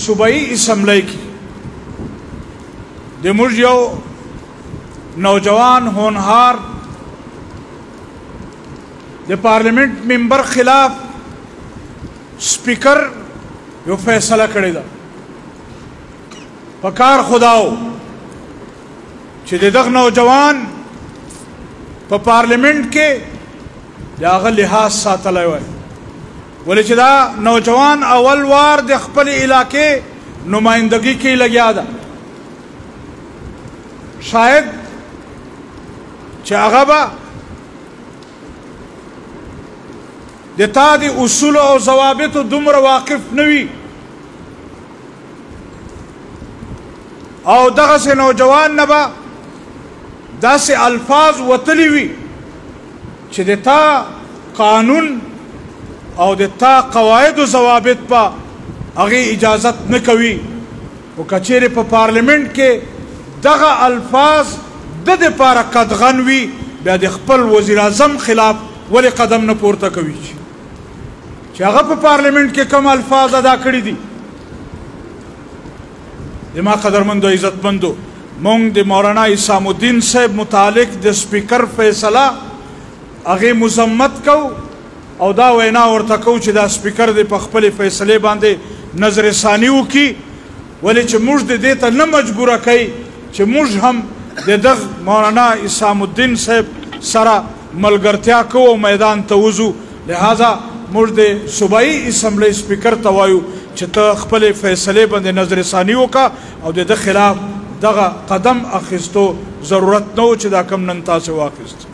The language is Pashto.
صوبائی اسمبلی کی د موږ یو نوجوان هونهار د پارلیمنت ممبر خلاف اسپیکر یو فیصله کړې ده. په کار خداو چې دغه نوجوان په پارلیمنت کې د هغه لحاظ ساتلی وای، ولې چې دا نوجوان اول وار د خپل علاقې نمائندګي کې لګیا ده. شاید چې هغه به د تا د اصولو او ضوابطو دومره واقف نه وي، او دغسې نوجوان نه به داسې الفاظ وتلی وي چې د تا قانون او د تا قواعد و ضوابط په هغې اجازت نه کوي. خو که چیرې په پارلیمنت کې دغه الفاظ د دپاره قدغن وي، بیا د خپل وزیر اعظم خلاف ولې قدم نه پورته کوي چې هغه په پارلیمنت کې کوم الفاظ ادا کړي دي. زما قدرمندو عزتمندو، مونږ د مولانا عصام الدین صاحب متعلق د اسپیکر فیصله هغې مذمت کو او دا وینا ورته کو چې دا اسپیکر دی په خپلې فیصلې باندې نظر ثاني وکړي، ولې چې موږ د دې ته نه مجبوره کوي چې موږ هم د دغه مولانا عصام الدین صاحب سره ملګرتیا کوو او میدان ته وځو. لہذا موږ د صوبائی اسمبلی اسپیکر ته وایو چې ته خپلې فیصلې باندې نظر ثاني وکړه او د ده خلاف دغه قدم اخیستو ضرورت نه و چې دا کم نن تاسې واخیست.